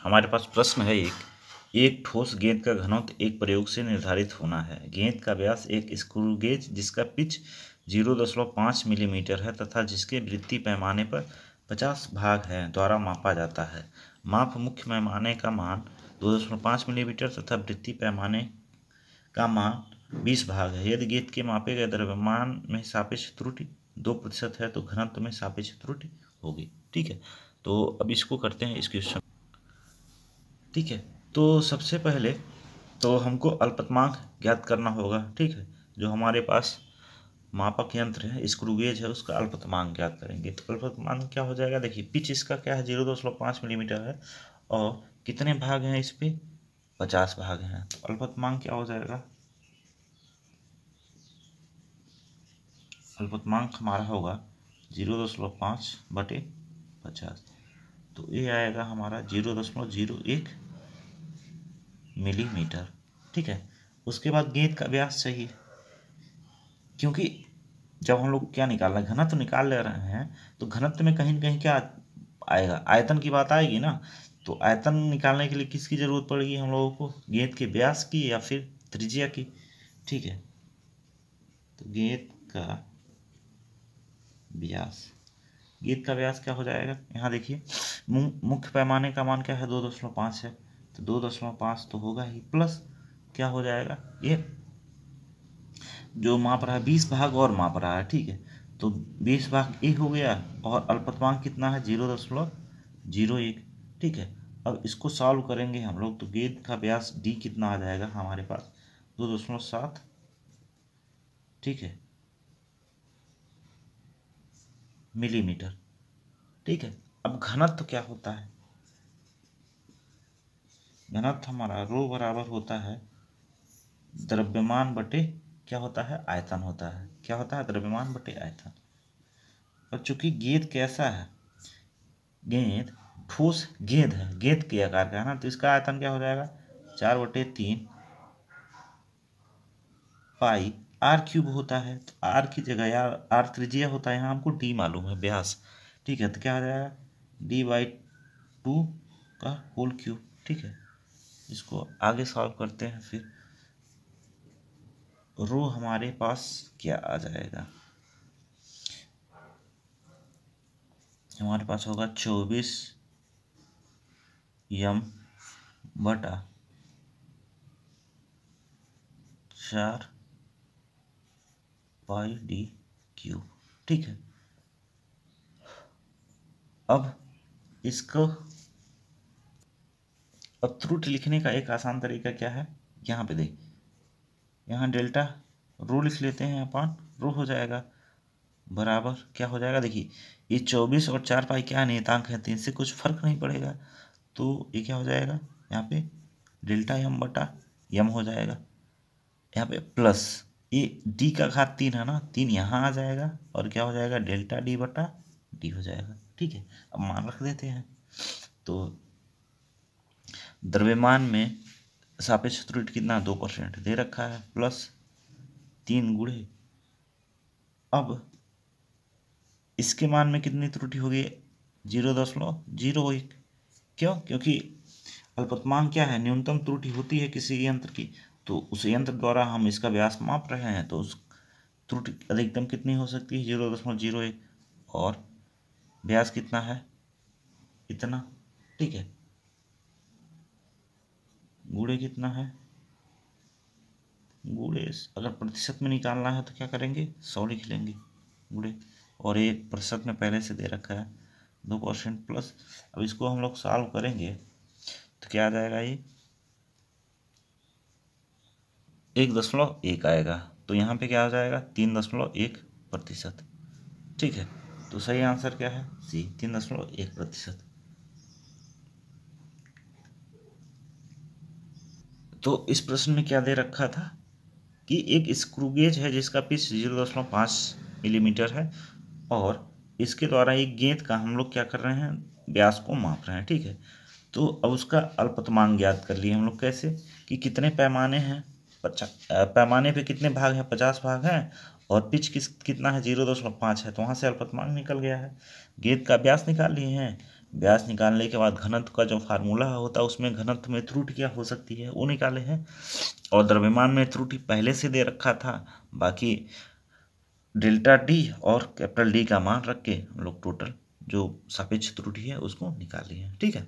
हमारे पास प्रश्न है एक ठोस गेंद का घनत्व एक प्रयोग से निर्धारित होना है। गेंद का व्यास एक स्क्रू गेज जिसका पिच 0.5 मिलीमीटर है तथा जिसके वृत्तीय पैमाने पर 50 भाग हैं द्वारा मापा जाता है। माप मुख्य पैमाने का मान 2.5 मिलीमीटर तथा वृत्तीय पैमाने का मान 20 भाग है। यदि गेंद के मापे गए द्रव्यमान में सापेक्ष त्रुटि 2% है तो घनत्व में सापेक्ष त्रुटि होगी। ठीक है, तो अब इसको करते हैं इस क्वेश्चन। ठीक है, तो सबसे पहले तो हमको अल्पतमांक ज्ञात करना होगा। ठीक है, जो हमारे पास मापक यंत्र है, स्क्रू गेज है, उसका अल्पतमांक ज्ञात करेंगे। तो अल्पतमांक क्या हो जाएगा, देखिए पिच इसका क्या है 0.5 मिलीमीटर है और कितने भाग हैं इस पे 50 भाग हैं। तो अल्पतमांक क्या हो जाएगा, अल्पतमांक हमारा होगा 0.5/50। तो ये आएगा हमारा 0.01 मिलीमीटर। ठीक है, उसके बाद गेंद का व्यास चाहिए, क्योंकि जब हम लोग क्या निकाल रहे हैं, घनत्व तो निकाल ले रहे हैं, तो घनत्व में कहीं न कहीं क्या आएगा, आयतन की बात आएगी ना। तो आयतन निकालने के लिए किसकी जरूरत पड़ेगी हम लोगों को, गेंद के व्यास की या फिर त्रिज्या की। ठीक है, तो गेंद का व्यास, गेंद का व्यास क्या हो जाएगा, यहाँ देखिए मुख्य पैमाने का मान क्या है 2.5 है, तो 2.5 तो होगा ही, प्लस क्या हो जाएगा, ये जो माप रहा है 20 भाग और माप रहा है। ठीक है, तो 20 भाग ए हो गया और अल्पतमांक कितना है 0.01। ठीक है, अब इसको सॉल्व करेंगे हम लोग, तो गेंद का व्यास डी कितना आ जाएगा हमारे पास 2.7। ठीक है, मिलीमीटर। ठीक है, अब घनत्व क्या होता है, घनत्व हमारा रो बराबर होता है द्रव्यमान बटे क्या होता है, आयतन होता है। क्या होता है, द्रव्यमान बटे आयतन। और चूंकि गेंद कैसा है, गेंद ठोस गेंद है, गेंद के आकार का है ना, तो इसका आयतन क्या हो जाएगा 4/3 पाई आर क्यूब होता है। तो आर की जगह यार आर त्रिज्या होता है, यहाँ हमको डी मालूम है व्यास। ठीक है, तो क्या हो जाएगा D/2 का होल क्यूब। ठीक है, इसको आगे सॉल्व करते हैं, फिर रो हमारे पास क्या आ जाएगा, हमारे पास होगा 24 m/4 पाई डी क्यूब। ठीक है, अब इसको अब त्रुटि लिखने का एक आसान तरीका क्या है, यहाँ पे देख, यहाँ डेल्टा रो लिख लेते हैं, अपन रो हो जाएगा बराबर क्या हो जाएगा, देखिए ये 24 और 4 पाई क्या नियतांक है, तो इनसे कुछ फर्क नहीं पड़ेगा। तो ये क्या हो जाएगा, यहाँ पे डेल्टा m/m हो जाएगा, यहाँ पे प्लस ये d का घात 3 है ना, 3 यहाँ आ जाएगा और क्या हो जाएगा डेल्टा d/d हो जाएगा। ठीक है, अब मान रख देते हैं, तो द्रव्यमान में सापेक्ष त्रुटि कितना 2% दे रखा है, प्लस 3 गुणे, अब इसके मान में कितनी त्रुटि होगी 0.01। क्यों, क्योंकि अल्पतमांक क्या है, न्यूनतम त्रुटि होती है किसी यंत्र की, तो उस यंत्र द्वारा हम इसका व्यास माप रहे हैं, तो उस त्रुटि अधिकतम कितनी हो सकती है 0.01 और व्यास कितना है इतना। ठीक है, गुणे कितना है, गुणे अगर प्रतिशत में निकालना है तो क्या करेंगे 100 लिख लेंगे गुणे, और ये प्रतिशत में पहले से दे रखा है 2% प्लस। अब इसको हम लोग सॉल्व करेंगे तो क्या आ जाएगा, ये 1.1 आएगा, तो यहाँ पे क्या आ जाएगा 3.1%। ठीक है, तो सही आंसर क्या है सी 3.1%। तो इस प्रश्न में क्या दे रखा था कि एक स्क्रू गेज है जिसका पिच 0.5 मिलीमीटर है और इसके द्वारा एक गेंद का हम लोग क्या कर रहे हैं, व्यास को माप रहे हैं। ठीक है, तो अब उसका अल्पतमांक ज्ञात कर लिए हम लोग, कैसे कि कितने पैमाने हैं, पैमाने पे कितने भाग हैं 50 भाग हैं और पिच कितना है 0.5 है, तो वहाँ से अल्पतमांक निकल गया है। गेंद का व्यास निकाल लिए हैं, व्यास निकालने के बाद घनत्व का जो फार्मूला होता है उसमें घनत्व में त्रुटि क्या हो सकती है वो निकाले हैं, और द्रव्यमान में त्रुटि पहले से दे रखा था। बाकी डेल्टा डी और कैपिटल डी का मान रख के हम लोग टोटल जो सापेक्ष त्रुटि है उसको निकाली है। ठीक है।